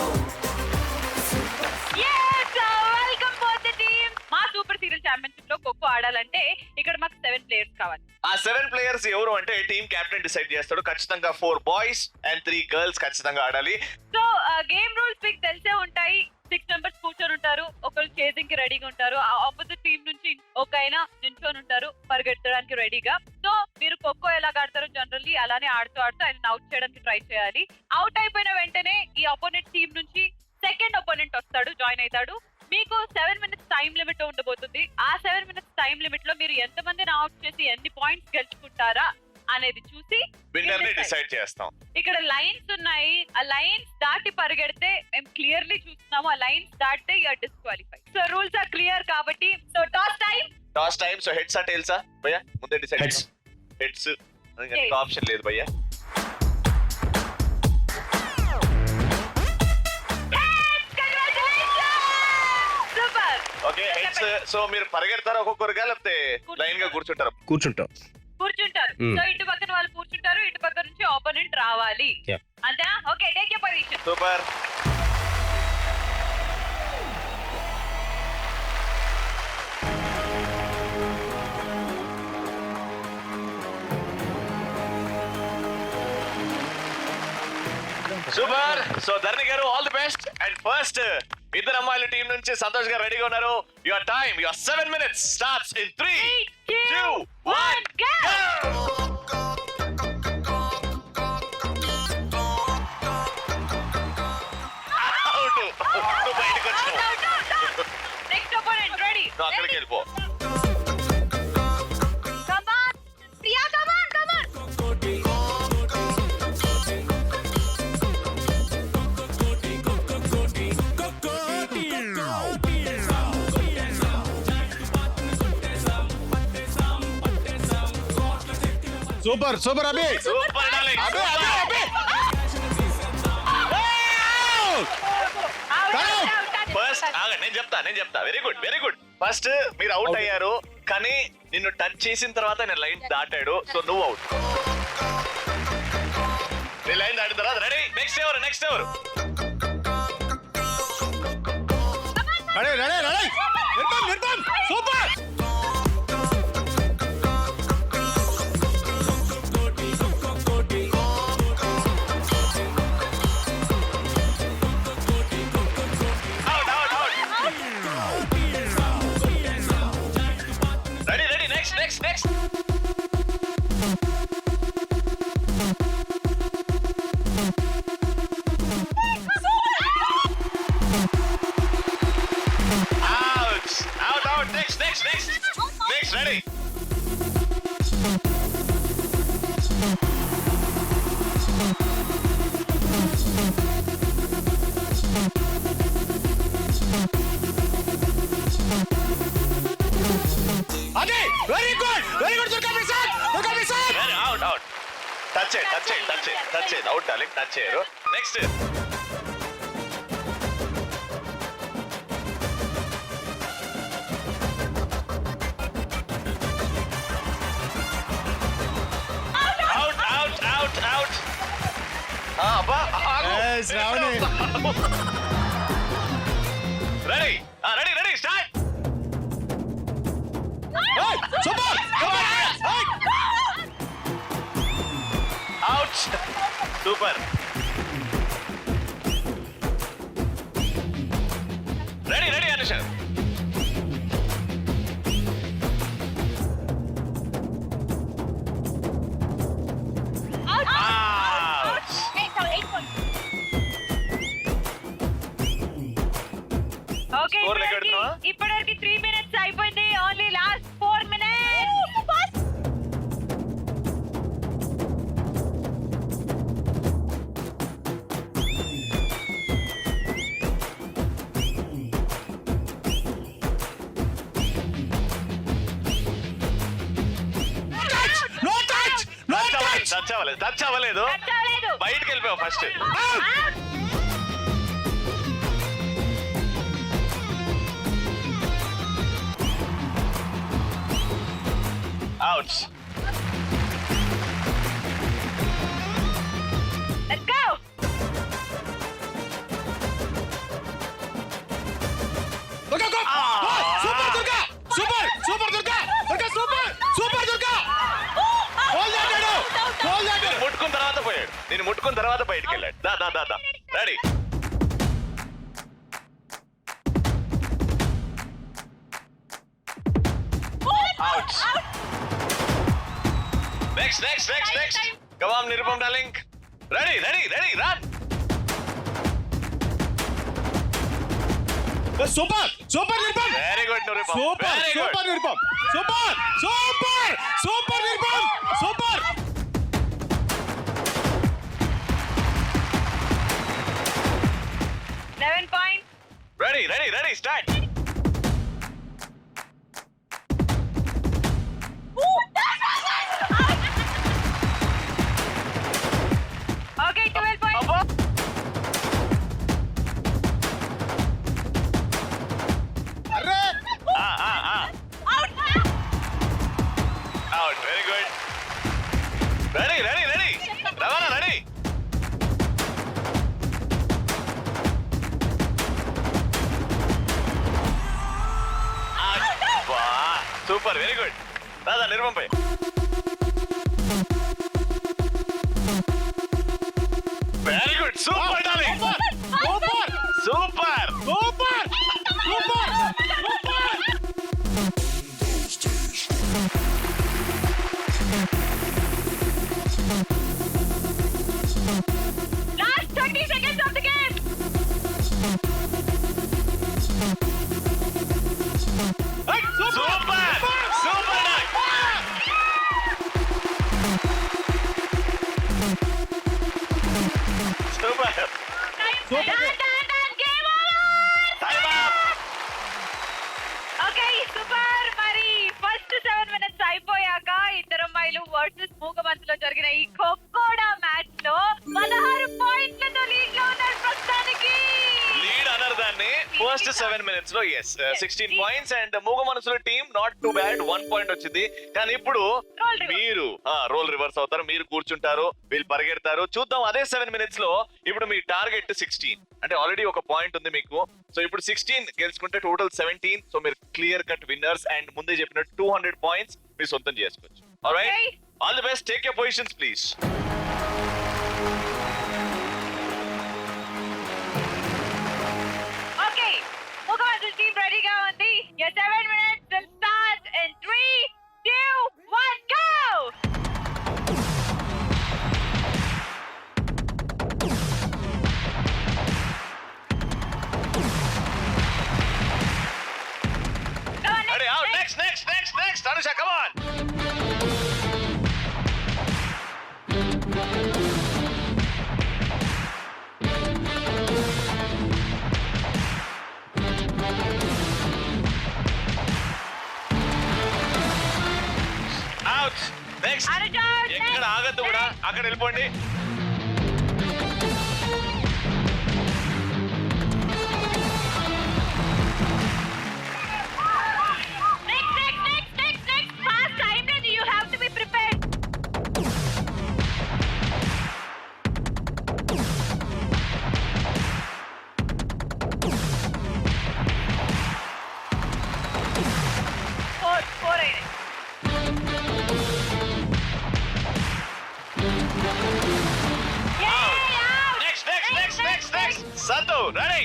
వెల్కమ్ ఫర్ ద టీమ్. మా సూపర్ సీరియల్ ఛాంపియన్షిప్ లో ఖోఖో ఆడాలంటే ఇక్కడ మాకు 7 ప్లేయర్స్ కావాలి. ఆ 7 ప్లేయర్స్ ఎవరు అంటే టీమ్ కెప్టెన్ డిసైడ్ చేస్తాడు. ఖచ్చితంగా 4 బాయ్స్ అండ్ 3 గర్ల్స్ ఖచ్చితంగా ఆడాలి. సో గేమ్ రూల్స్ మీకు తెలిసే ఉంటాయి. 6 మెంబర్స్ కూర్చొని ఉంటారు, ఒకరు చేసింగ్ కి రెడీగా ఉంటారు. ఆ ఆపోజిట్ టీం నుంచి ఒక ఆయన నించొని ఉంటారు పరిగెత్తడానికి రెడీగా. సో మీరు ఖోఖో ఎలా ఆడతారో జనరల్లీ అలానే ఆడుతూ ఆయన అవుట్ చేయడానికి ట్రై చేయాలి. అవుట్ అయిపోయిన వెంటనే ఈ అపోనెంట్ టీం నుంచి సెకండ్ అపోనెంట్ వస్తాడు, జాయిన్ అవుతాడు. మీకు 7 మినిట్స్ టైం లిమిట్ ఉండబోతుంది. ఆ 7 మినిట్స్ టైం లిమిట్ లో మీరు ఎంత మందిని అవుట్ చేసి ఎన్ని పాయింట్స్ గెలుచుకుంటారా అనేది చూసి విన్నర్ ని డిసైడ్ చేస్తాం. ఇక్కడ లైన్స్ ఉన్నాయి. ఆ లైన్స్ దాటి పరిగెడితే మేము క్లియర్లీ చూస్తున్నాము. ఆ లైన్స్ దాటితే you are disqualify. So rules are clear కాబట్టి so toss time. So heads ఆ టైల్సా భయ్యా? ముందే డిసైడ్ హెడ్స్ ఆప్షన్ లేదు భయ్యా. Okay heads. సో మీరు పరిగెడతారా ఒక్కొక్కరుగా లేకపోతే లైన్ గా కూర్చుంటారు? కూర్చుంటాం. సో ఇటు పక్కన వాళ్ళు కూర్చుంటారు, ఇటు పక్క నుంచి ఆపోనెంట్ రావాలి. Yeah. అంతేనా? Okay take your position. Super. Super. So Dharani garu all the best. And first ఇద్దరు అమ్మాయిల టీం నుంచి సంతోష్ గారు రెడీగా ఉన్నారు. Your time, your 7 minutes starts in 3, 2, 1 go. Out. బయటకు వచ్చావు. Next opponent ready. అక్కడికి వెళ్ళిపో. Come on Priya, come on. Super super Abhi. Super darling. First నేను చెప్తా. Very good. ఫస్ట్ మీరు అవుట్ అయ్యారు, కానీ నిన్ను టచ్ చేసిన తర్వాత నేను లైన్ దాటాడు. సో నువ్వు అవుట్. నీ లైన్ దాటిన తర్వాత రెడీ. నెక్స్ట్ ఎవరు? Super. Ready. Next. Out. Next. Ready. అదే very good Durga Prasad. Out. Touch it. Out darling. Touch it. Next. Out. అబ్బా. Sravani. Ready. Start. Super. Out. Super. Ready, Anusha. Okay ఇప్పటివరకు 3 minutes అయిపోయింది. Only last 4 minutes. Touch అవ్వలేదు బయటికి వెళ్ళిపోయావు first. Out. Let's go. Durga go super Durga super super Durga Durga super super Durga goal దాటాడు goal దాటాడు. ముట్టుకున్న తర్వాత పోయాడు. నేను ముట్టుకున్న తర్వాత బయటికి వెళ్ళాడు. దా దా దా దా ready. Out. Next next next next come on Nirupam darling. Ready ready ready run. Super super Nirupam very good Nirupam. Super very good. Super Nirupam super super super Nirupam super. 11 points. Ready ready ready start. Okay, 12 points. అరే out. Very good. Ready ready ready రవాణా ready. Super very good. దాదా నిరుపంపై. Very good super darling. Super super. Super super super. Last 30 seconds of the game. Super super super. Done. Game over. Time up. Okay, super. మరి ఫస్ట్ 7 minutes అయిపోయాక ఇద్దరు అమ్మాయిలు versus మూగబంతులో జరిగిన ఈ ఖోఖోడా మ్యాచ్ లో 16 పాయింట్లతో లీడ్ లో ఉన్నారు ప్రస్తుతానికి. లీడ్ అనర్ దాన్ని ఫస్ట్ 7 minutes లో yes 16 points అండ్ మూగ మనసుల team not to bad 1 point వచ్చింది. కానీ ఇప్పుడు Role reverse. మీరు రోల్ రివర్స్ అవుతారు. మీరు కూర్చుంటారు, వీళ్ళు పరిగెడతారు. చూద్దాం అదే 7 minutes లో ఇప్పుడు మీ టార్గెట్ 16 అంటే ఆల్రెడీ ఒక పాయింట్ ఉంది మీకు. సో ఇప్పుడు 16 గెలుచుకుంటే టోటల్ 17. సో మీరు క్లియర్ కట్ విన్నర్స్ అండ్ ముందే చెప్పినట్టు 200 points మీరు సొంతం చేసుకోవచ్చు. Alright, Okay. All the best. Take your positions please. Okay, మూగబంతుల టీం రెడీగా ఉంది. Your 7 minutes will start in 3, 2, 1, go. Come on, ready out. Next Anusha come on. Out. Next Anuj, ఎక్కడ ఆగద్దు కూడా, అక్కడ వెళ్ళిపోండి. Next. Fast timeline. You have to be prepared. Four అయినాయి. Yay, out. Next Santhu ready.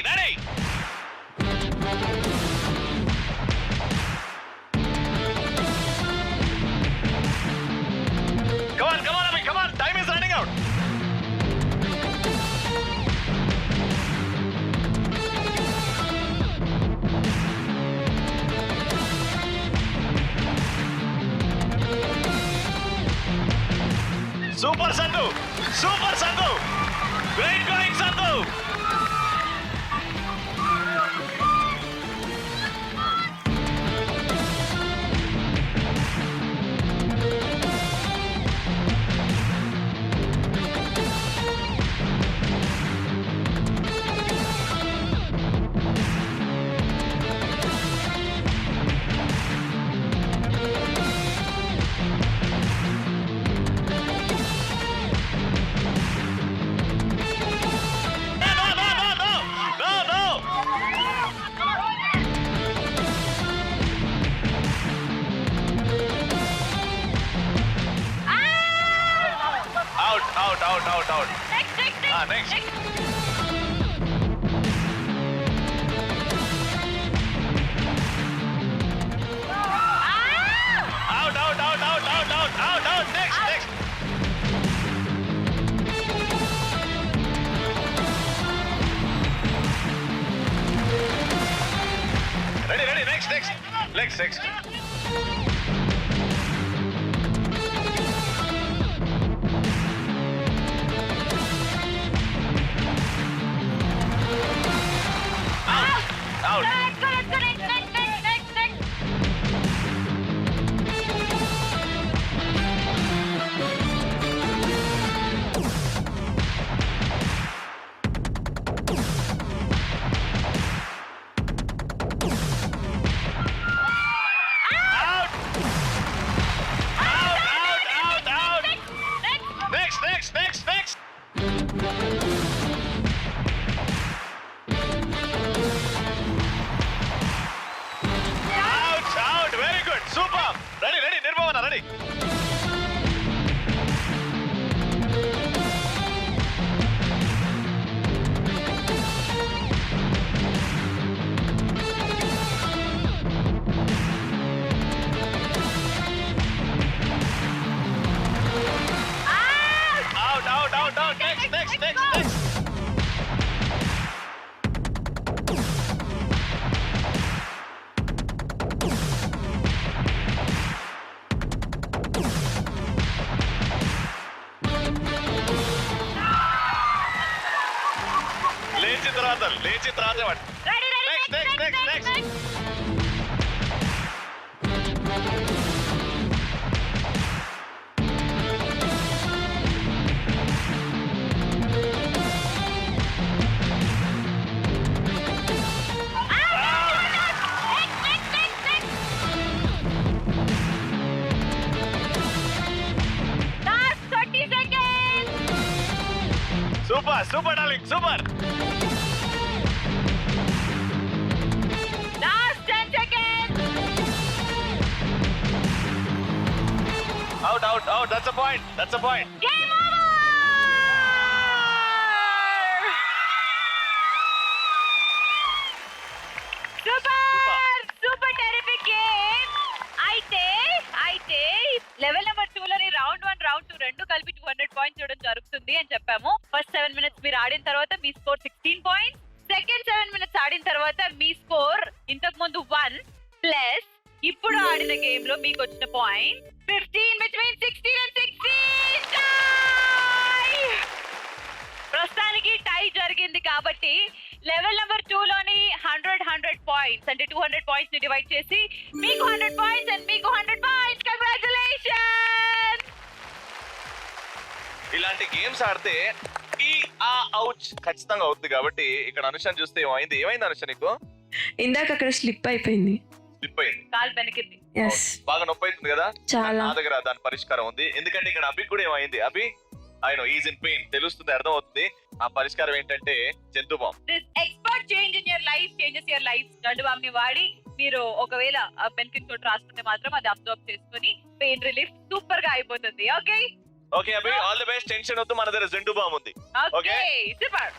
Come on, Abhi, come on. Time is running out. Super Sandhu. Great going, Sandhu. Out next next out next ready next out next out very good super ready నిర్భవన ready out next లేచి తర్వాత next super darling super out that's a point super terrific game. అయితే level number 2 లోని round 1 round 2 రెండు కలిపి 200 points చూడడం జరుగుతుంది అని చెప్పాము. ఫస్ట్ 7 మినిట్స్ మీరు ఆడిన తర్వాత మీ స్కోర్ 16 పాయింట్స్. సెకండ్ 7 మినిట్స్ ఆడిన తర్వాత మీ స్కోర్ ఇంతకు ముందు 1 ప్లస్ ఇప్పుడు ఆడిన గేమ్ లో మీకు వచ్చిన పాయింట్ 15 బిట్వీన్ 16 and 16. ప్రస్తుతానికి టై జరిగింది కాబట్టి లెవెల్ నెంబర్ 2 లోని 100 పాయింట్స్ అంటే 200 పాయింట్స్ ని డివైడ్ చేసి మీకు 100 పాయింట్స్ అండ్ మీకు 100 పాయింట్స్. కంగ్రాచులేషన్స్. ఇలాంటి గేమ్స్ ఆడితే ఈ అవుట్ ఖచ్చితంగా అవుతుంది కాబట్టి ఇక్కడ అనుషాన్ని చూస్తే ఏమైంది అనుష నీకు ఇందాక అక్కడ స్లిప్ అయిపోయింది. స్లిప్ అయింది కాల్ వెనక్కింది. బాగా నొప్పి అవుతుంది కదా చాలా. నా దగ్గర దాని పరిష్కారం ఉంది. ఎందుకంటే ఇక్కడ అభి కూడా ఏమైంది అభి ఆయన ఈజ్ ఇన్ పెయిన్ తెలుస్తుంది అర్థం అవుతుంది. ఆ పరిష్కారం ఏంటంటే జంతు bomb. This expert change in your life changes your life. Zandu bomb ని వాడి మీరు ఒకవేళ బెనిఫిట్ తోటి రాసుకుంటే మాత్రం అది అబ్జర్వ్ చేసుకుని పెయిన్ రిలీఫ్ సూపర్ గా అయిపోతుంది. Okay Abhi all the best. Tension వద్దు, మన దగ్గర జంతు బాంబ్ ఉంది. Okay super.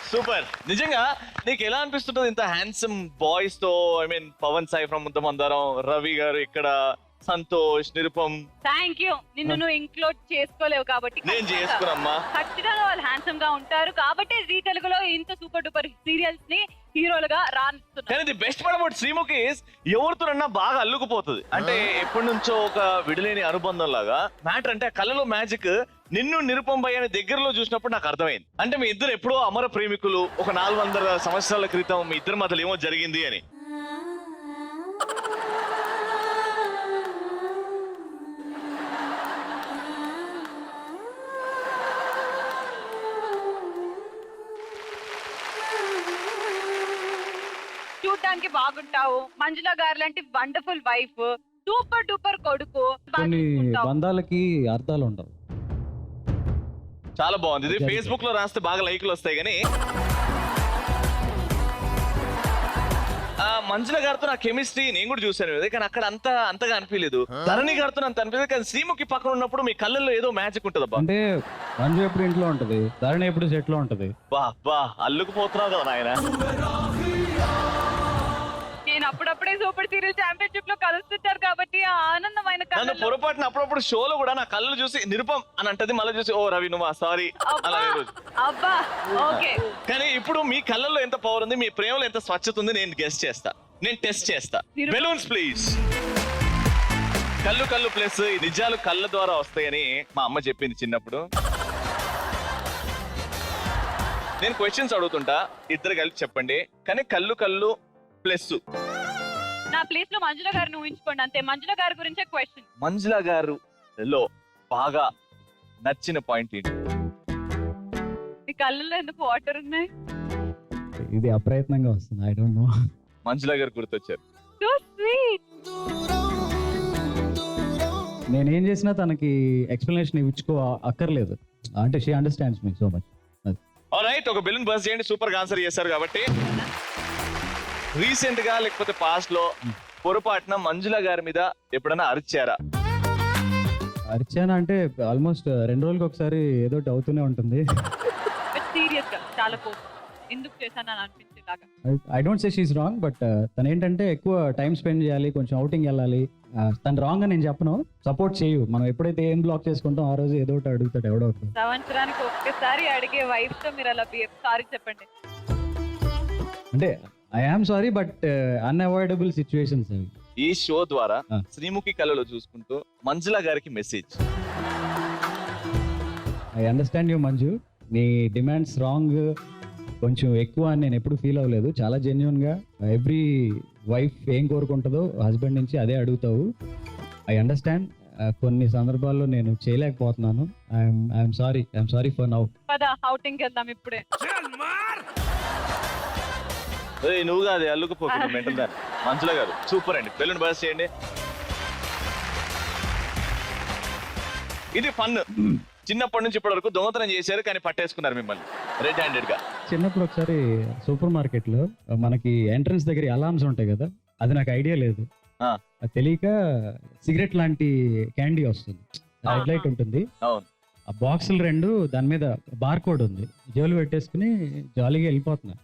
సూపర్. నిజంగా నీకు ఎలా అనిపిస్తుంటది ఇంత హ్యాండ్సమ్ బాయ్స్ తో? I mean Pavan Sai from Muddamandaram, Ravi garu ఇక్కడ, సంతోష్, నిరుపమ్. Thank you. నిన్ను నువ్వు ఇంక్లూడ్ చేసుకోలేవు కాబట్టి నేను చేసుకున్నామ్మా. ఖచ్చితంగా వాళ్ళు హ్యాండ్సమ్ గా ఉంటారు కాబట్టి జీ తెలుగులో ఇంత సూపర్ డూపర్ సీరియల్స్ ని హీరోలుగా రాణిస్తున్నారు. కానీ the best part about Sreemukhi ఎవరితోనన్నా బాగా అల్లుకుపోతుంది. అంటే ఎప్పటి నుంచో ఒక విడలేని అనుబంధం లాగా మ్యాటర్. అంటే కళ్ళలో మ్యాజిక్. నిన్ను నిరుపం భయ్య దగ్గరలో చూసినప్పుడు నాకు అర్థమైంది. అంటే మీ ఇద్దరు ఎప్పుడో అమర ప్రేమికులు. ఒక 400 సంవత్సరాల క్రితం మీ ఇద్దరి మధ్యలో ఏమో జరిగింది అని. చూడటానికి బాగుంటావు. మంజుల గారు లాంటి వండర్ఫుల్ వైఫ్, సూపర్ డూపర్ కొడుకు. కొన్ని బంధాలకి అర్థాలు ఉండవు. చాలా బాగుంది. ఇది ఫేస్బుక్ లో రాస్తే బాగా లైక్లు వస్తాయి కానీ మంజుల గారితో నా కెమిస్ట్రీ నేను కూడా చూసాను కదా, కానీ అక్కడ అంతగా అనిపించలేదు. ధరణి గారితో అంత అనిపించలేదు, కానీ శ్రీముఖి పక్కన ఉన్నప్పుడు మీ కళ్ళల్లో ఏదో మ్యాజిక్ ఉంటదబ్బా. అంటే మంజు ఎప్పుడు ఇంట్లో ఉంటది, ధరణి ఎప్పుడు సెట్ లో ఉంటది. బా అల్లుకుపోతున్నావు కదా నాయన. నేను అప్పుడప్పుడే సూపర్ సీరియల్ ఛాంపియన్షిప్ లో కలుస్తుంటారు కాబట్టి ఆ ఆనందమైన నన్ను పొరపాటున అప్పుడప్పుడు షోలో కూడా నా కళ్ళు చూసి నిరుపం అని అంటది, మళ్ళీ చూసి ఓ రవి నువ్వు సారీ అలా. అబ్బా ఓకే. కానీ ఇప్పుడు మీ కళ్ళల్లో ఎంత పవర్ ఉంది, మీ ప్రేమలో ఎంత స్వచ్ఛత ఉంది నేను గెస్ట్ చేస్తా, నేను టెస్ట్ చేస్తా. Balloons please. కళ్ళు ప్లస్ నిజాలు కళ్ళ ద్వారా వస్తాయని మా అమ్మ చెప్పింది చిన్నప్పుడు. నేను క్వశ్చన్స్ అడుగుతుంటా, ఇద్దరు కలిపి చెప్పండి. కానీ కళ్ళు ప్లస్. నా ప్లేస్ లో మంజుల గారిని ఊహించుకోండి అంతే. మంజుల గారి గురించే క్వశ్చన్. మంజుల గారులో బాగా నచ్చిన పాయింట్ ఏంటి? మీ కళ్ళల్లో ఎందుకు వాటర్ ఉన్నాయి? ఇది అప్రయత్నంగా వస్తుంది, ఐ డోంట్ నో. మంజుల గారు గుర్తొచ్చారు. So sweet. నేనేం చేసినా తనకి ఎక్స్ప్లెనేషన్ ఇచ్చుకో అక్కర్లేదు, అంటే she understands me so much. Alright, ఒక బెలూన్ బస్ చేయండి. సూపర్ గా ఆన్సర్ చేశారు కాబట్టి. రీసెంట్ గా లేకపోతే పాస్ట్ లో పొరపాటున మంజుల గారి మీద ఎప్పుడైనా అరిచారా? అరిచానా అంటే ఆల్మోస్ట్ 2 రోజులకి ఒకసారి ఏదో అవుతూనే ఉంటుంది. సీరియస్ గా చాలా కోపం ఎందుకు చేశానని అనిపించేలాగా. I don't say she's wrong, but తను ఏంటంటే ఎక్కువ టైం స్పెండ్ చేయాలి, కొంచెం అవుటింగ్ వెళ్ళాలి. తను రాంగ్ అని నేను చెప్పను, సపోర్ట్ చేయు. మనం ఎప్పుడైతే ఏం బ్లాక్ చేసుకుంటాం ఆ రోజు ఏదో ఒకటి అడుగుతాడు ఎవడో. సంవత్సరానికి ఒక్కసారి అడిగే వైఫ్ తో మీరు అలా సారీ చెప్పండి. అంటే I am sorry, but unavoidable situations అవి. ఈ షో ద్వారా శ్రీముఖి కళలో చూసుకుంటూ మంజుల గారికి message. I understand you Manju, నీ డిమాండ్స్ రాంగ్, కొంచెం ఎక్కువ అని నేను ఎప్పుడు ఫీల్ అవ్వలేదు. చాలా జెన్యున్ గా ఎవ్రీ వైఫ్ ఏం కోరుకుంటుందో హస్బెండ్ నుంచి అదే అడుగుతావు. I understand. కొన్ని సందర్భాల్లో నేను చేయలేకపోతున్నాను. I'm sorry for now. పద అవుటింగ్ వెళ్దాం ఇప్పుడే. నువ్వు కాదు అల్లుకుపోకుండా మెంటల్ దాన్ని. మంజుల గారు సూపర్ అండి, బెలూన్ బస్ చేయండి. ఇది ఫన్. చిన్నప్పటి నుంచి ఇప్పటి వరకు దొంగతనం చేశారు, కానీ పట్టేసుకున్నారు మిమ్మల్ని రెడ్ హ్యాండెడ్ గా. చిన్నప్పుడు ఒకసారి సూపర్ మార్కెట్ లో మనకి ఎంట్రన్స్ దగ్గర అలామ్స్ ఉంటాయి కదా, అది నాకు ఐడియా లేదు. అది తెలియక సిగరెట్ లాంటి క్యాండీ వస్తుంది, రెడ్ లైట్ ఉంటుంది. అవును. ఆ బాక్సులు 2 దాని మీద బార్ కోడ్ ఉంది, జోలు పెట్టేసుకుని జాలీగా వెళ్ళిపోతున్నా.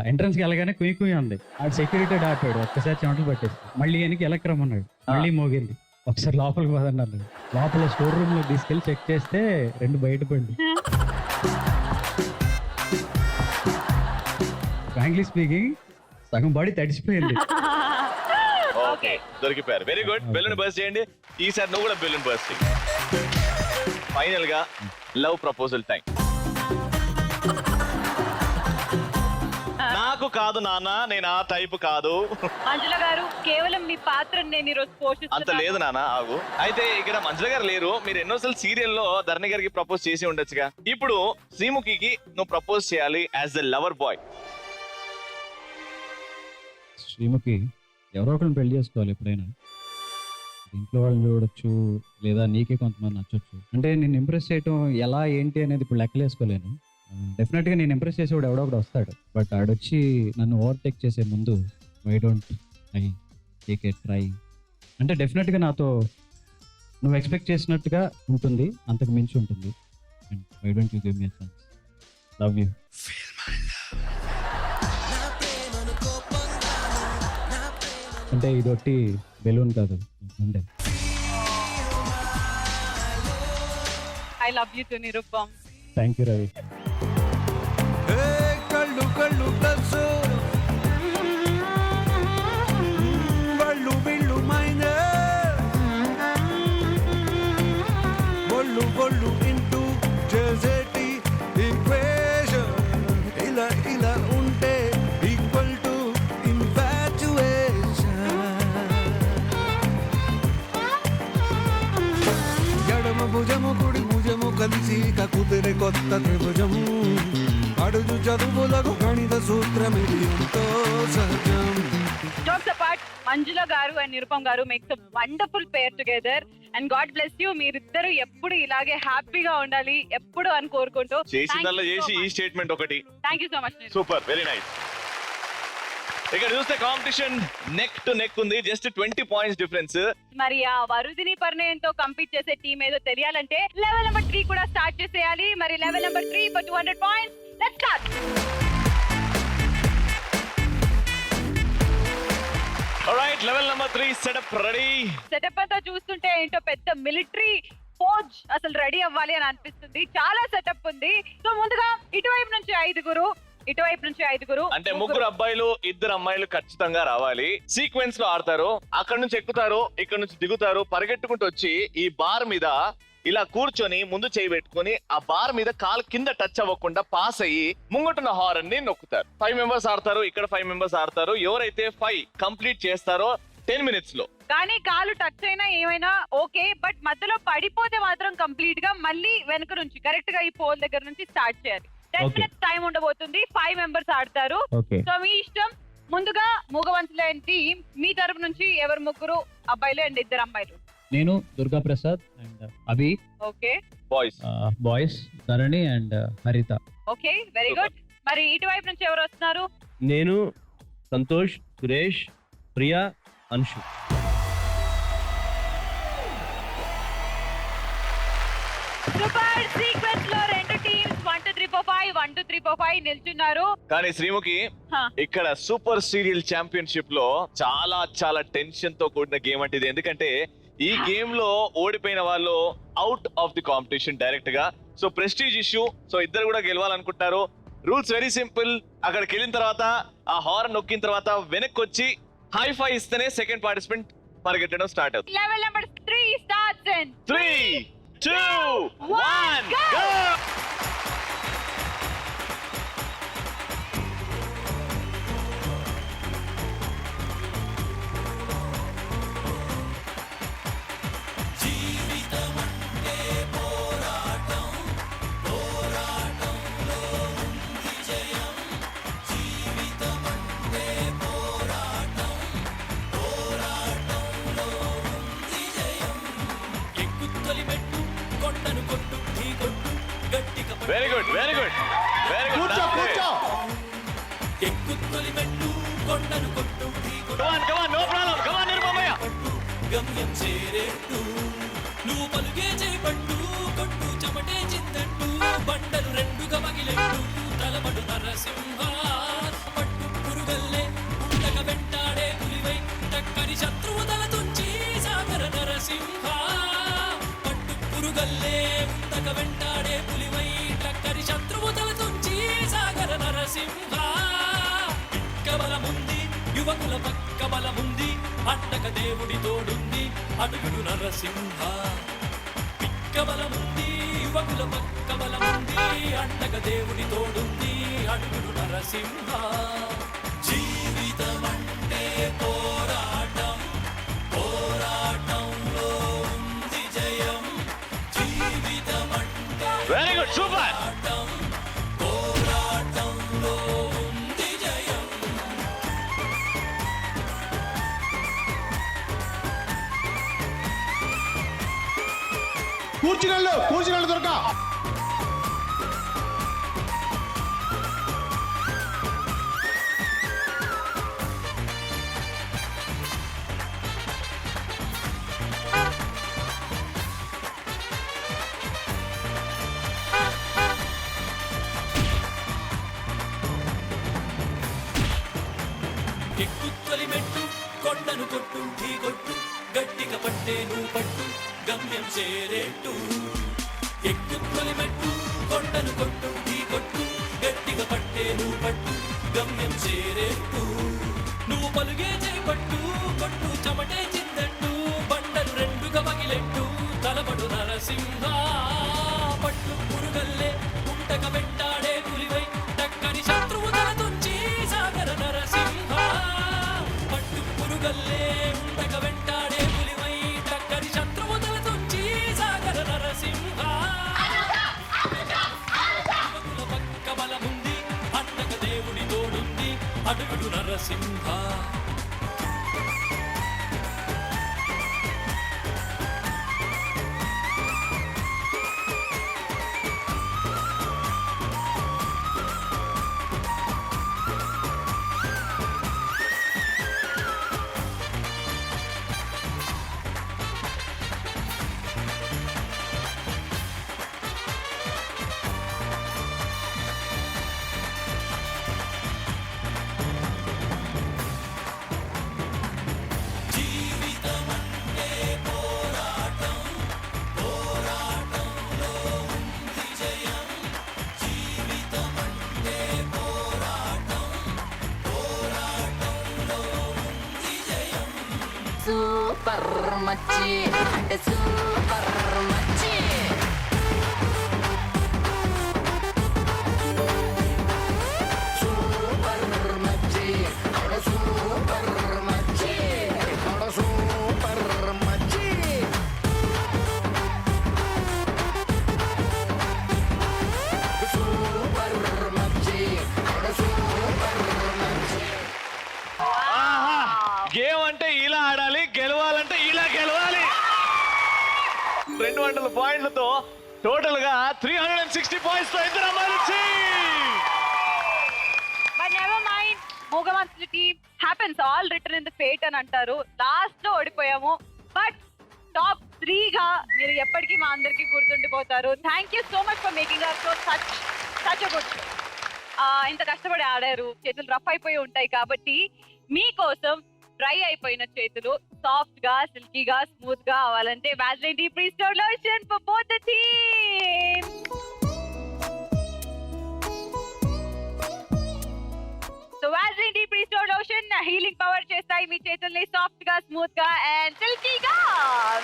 ఎంట్రన్స్ కి వెళ్ళగానే కుయ్యి ఉంది. ఆ సెక్యూరిటీ ఆపాడు, ఒక్కసారి చెమటలు పట్టేసి మళ్ళీ వెనక్కి వెళ్ళక రమ్మన్నాడు. మళ్ళీ మోగింది. ఒకసారి లోపలికి పోదండి అన్నాడు. లోపల స్టోర్ రూమ్ లో తీసుకెళ్లి చెక్ చేస్తే 2 బయటపడి. ఫ్రాంక్లీ స్పీకింగ్ సగం బాడీ తడిసిపోయింది. ఓకే, దొరికిపోయారు. Very good. బెలూన్ బస్ చేయండి. ఈసారి నువ్వు కూడా బెలూన్ బస్ చేయి. ఫైనల్ గా లవ్ ప్రపోజల్ టైం. నాకు కాదు నాన్న, నేను ఆ టైప్ కాదు. మంజుల గారు కేవలం మీ పాత్రను నేను ఈరోజు అంత పోషిస్తున్నాను. లేదు నాన్న, ఆగు. అయితే ఇక్కడ మంజుల గారు లేరు, మీరు ఎన్నోసార్లు సీరియల్లో ధరణి గారికి ప్రపోజ్ చేసి ఉండొచ్చుగా. ఇప్పుడు శ్రీముఖికి నువ్వు ప్రపోజ్ చేయాలి as the lover boy. Sreemukhi, ఎవరో ఒకరిని పెళ్లి చేసుకోవాలి ఎప్పుడైనా. ఇంట్లో వాళ్ళని చూడొచ్చు, లేదా నీకే కొంతమంది నచ్చొచ్చు. అంటే నేను ఇంప్రెస్ చేయటం ఎలా ఏంటి అనేది ఇప్పుడు లెక్కలేసుకోలేను. డెఫినెట్గా నేను ఇంప్రెస్ చేసేవాడు ఎవడో ఒకటి వస్తాడు, బట్ ఆడొచ్చి నన్ను ఓవర్టేక్ చేసే ముందు why don't I take a try అంటే డెఫినెట్గా నాతో నువ్వు ఎక్స్పెక్ట్ చేసినట్టుగా ఉంటుంది, అంతకు మించి ఉంటుంది. And why don't you give me a chance. Love you. అంటే ఇదొట్టి బెలూన్ కాదు, ఉండే. I love you too Nirupam. Thank you Ravi. కళ్ళు ప్లస్ వాళ్ళు మైనే బొళ్ళు ఇంటూ చేసేటి ఈక్వేషన్ ఇలా ఉంటే ఈక్వల్ టు ఇన్ఫాచ్యుయేషన్. ఎడమ భుజము కుడి భుజము కలిసి కుదిరే కొత్త త్రిభుజం. అడుగు చదువులకు గణిత సూత్రం ఇది ఎంతో సహజం. Jokes apart, మంజుల గారు అండ్ నిరుపం గారు makes a wonderful pair together and God bless you. మీరిద్దరు ఎప్పుడు ఇలాగే హ్యాపీగా ఉండాలి ఎప్పుడు అని కోరుకుంటూ చేసిందల్లా చేసి ఈ స్టేట్మెంట్ ఒకటి. Thank you so much. Super, very nice. ఇక్కడ చూస్తే కాంపిటీషన్ నెక్ టు నెక్ ఉంది, జస్ట్ 20 పాయింట్స్ డిఫరెన్స్. మరి ఆ వరుదిని పరిణయంతో కంపీట్ చేసే టీం ఏదో తెలియాలంటే లెవెల్ నెంబర్ 3 కూడా స్టార్ట్ చేసేయాలి. మరి level number 3 for 200 points. Let's start. Alright, level number 3 setup ready. Setup అంతా చూస్తుంటే ఏంటో పెద్ద మిలిటరీ ఫోర్జ్ అసలు రెడీ అవ్వాలి అని అనిపిస్తుంది. చాలా సెటప్ ఉంది. సో ముందుగా ఇటువైపు నుంచి 5 ఇటువైపు నుంచి 5 అంటే 3 అబ్బాయిలు 2 అమ్మాయిలు ఖచ్చితంగా రావాలి. సీక్వెన్స్ లో ఆడతారు. అక్కడ నుంచి ఎక్కుతారు, ఇక్కడ నుంచి దిగుతారు, పరిగెట్టుకుంటూ వచ్చి ఈ బార్ మీద ఇలా కూర్చొని ముందు చేయి పెట్టుకుని ఆ బార్ మీద కాలు కింద టచ్ అవ్వకుండా పాస్ అయ్యి ముంగటున్న హారన్ ని నొక్కుతారు. 5 మెంబర్స్ ఆడతారు, ఇక్కడ 5 మెంబర్స్ ఆడతారు. ఎవరైతే 5 కంప్లీట్ చేస్తారో 10 మినిట్స్ లో. కానీ కాలు టచ్ అయినా ఏమైనా ఓకే, బట్ మధ్యలో పడిపోతే మాత్రం కంప్లీట్ గా మళ్ళీ వెనక నుంచి కరెక్ట్ గా ఈ పోల్ దగ్గర నుంచి స్టార్ట్ చేయాలి. 10 మినిట్స్ టైం ఉండబోతుంది. 5 మెంబర్స్ ఆడతారు. సో మీ ఇష్టం. ముందుగా మూగవంతులైన టీం మీ తరపు నుంచి ఎవరు 3 అబ్బాయిలు అండ్ 2 అమ్మాయిలు? నేను Durga Prasad and Abhi. Okay. Boys Dharani and Haritha. Okay, very good. మరి ఇటువైపు నుంచి ఎవరు వస్తున్నారు? నేను సంతోష్, సురేష్, ప్రియా, అన్షు. సూపర్. సీక్వెన్స్ లో 2 టీమ్స్ 1 2 3 4 5 1 2 3 4 5 నిల్చున్నారు. కానీ శ్రీముఖి, ఇక్కడ సూపర్ సీరియల్ ఛాంపియన్షిప్ లో చాలా చాలా టెన్షన్ తో కూడిన గేమ్ అంటే ఇది. ఎందుకంటే ఈ గేమ్ లో ఓడిపోయిన వాళ్ళు out of the competition direct గా. So prestige issue. సో ఇద్దరు కూడా గెలవాలనుకుంటున్నారు. Rules very simple. అక్కడికి వెళ్ళిన తర్వాత ఆ హార్న్ నొక్కిన తర్వాత వెనక్కి వచ్చి హై ఫై ఇస్తేనే సెకండ్ పార్టిసిపెంట్ పరిగెట్టడం స్టార్ట్ అవుతుంది. Level number 3 starts in 3 2 1 go. Very good, very good, very good. కూర్చో కూర్చో. Come on, come on, no problem. Come on, నిరుపమయ్య. గమ్యం చేరేట్టు నువ్వు పలుగే చేపట్టు కొట్టు చెమటే చిందట్టు బండలు రెండుగా మగిలెట్టు తలబడు నరసింహ పట్టు పురుగల్లే ఉండక వెంటాడే పులివై టక్కరి శత్రువు తల తుంచి సాగర నరసింహ పట్టు పురుగల్లే ఉండక వెంటాడే పులివై టక్కరి శత్రువు తల తుంచి సాగర నరసింహ కబలముంది యువకుల పక్క బలముంది అట్టక దేవుడి తోడుంది అడుగుడు నరసింహ. పిక్కబలముంది యువకుల పక్క బలముంది అట్టక దేవుడి తోడుంది అడుగుడు నరసింహ. జీవితమంటే పోరాటం, పోరాటంలో ఉంది జయం. జీవితమంటే వెరీ గుడ్, సూపర్. పోరాటంలో ఉంది జయం. కూర్చున్నాళ్ళు దొరకా. ఎక్కుత్తలి మెట్టు కొండను కొట్టు ఢీ కొట్టు గట్టిగా పట్టే నువ్వు పట్టు గమ్యం చేరేట్టు. ఎక్కుత్తలి మెట్టు కొండను కొట్టు ఢీ కొట్టు గట్టిగా పట్టే నువ్వు పట్టు గమ్యం చేరేట్టు. నువ్వు పలుగే చేపట్టు కొట్టు చెమటే చిందట్టు బండలు రెండుగా మగిలెట్టు తలబడు నరసింహ. పట్టు పురుగల్లే ఉంటక వెంటాడే పులివై టక్కని శత్రువు తల తుంచి సాగర నరసింహ. పట్టు పురుగల్లే ఉంటక వెంటాడే పులివై టక్కని శత్రువు తల తుంచి సాగర నరసింహ. యువకుల పక్క బలముంది అట్టక దేవుడి తోడుంది అడుగుడు నరసింహ. సూపర్ మచ్చి అంటే సూపర్ మచ్చి సూపర్ మచ్చి అంటే సూపర్ మచ్చి సూపర్ మచ్చి సూపర్ మచ్చి అంటే సూపర్ మచ్చి గేమ్ అంటే ఇలా ఆడాలి, గెలవాలంటే ఇలా గెలవాలి. 200 పాయింట్లతో టోటల్ గా 360 పాయింట్స్ తో ఇద్దరు అమ్మాయిలు బట్ నెవర్ మైండ్, మూగవంతుల team happens, all return in the fate అని అంటారు. లాస్ట్ లో ఓడిపోయాము, బట్ టాప్ 3 గా మీరు ఎప్పటికీ మా అందరికీ గుర్తుండిపోతారు. Thank you so much for making us so such good. ఇంత కష్టపడి ఆడారు, చేతులు రఫ్ అయిపోయి ఉంటాయి కాబట్టి మీకోసం డ్రై అయిపోయిన చేతులు సాఫ్ట్ గా, సిల్కీగా, స్మూత్ గా అవ్వాలంటే Vaseline deep restore lotion for both the team. So Vaseline deep restore lotion healing power చేస్తాయి మీ చేతుల్ని సాఫ్ట్ గా, స్మూత్ గా అండ్ సిల్కీగా.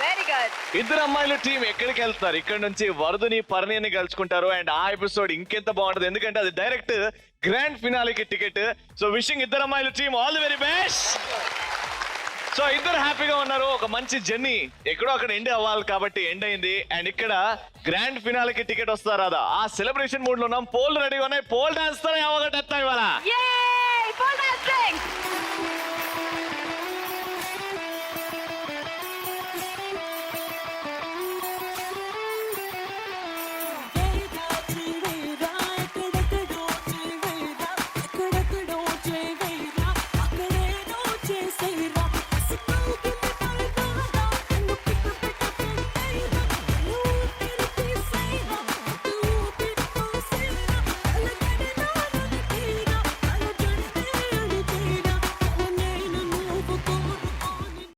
Very good. ఇద్దరు అమ్మాయిల టీం ఎక్కడికి వెళ్తున్నారు? ఇక్కడ నుంచి వరదని పర్ణిని కలుసుకుంటారు. అండ్ ఆ ఎపిసోడ్ ఇంకెంత బాగుంటది, ఎందుకంటే అది డైరెక్ట్ గ్రాండ్ ఫినాలేకి టికెట్. సో విషింగ్ ఇద్దరు అమ్మాయిల team all the very best. So ఇద్దరు హ్యాపీగా ఉన్నారు. ఒక మంచి జర్నీ ఎక్కడో అక్కడ ఎండ్ అవ్వాలి కాబట్టి ఎండ్ అయింది. అండ్ ఇక్కడ గ్రాండ్ ఫినాలేకి టికెట్ వస్తారు అదా, ఆ సెలబ్రేషన్ మూడ్ లో ఉన్నాం. పోల్ రెడీ ఉన్నాయి, పోల్ డాన్స్ తో అవగట్టేస్తాం ఇవాళ. Yay! Full dancing!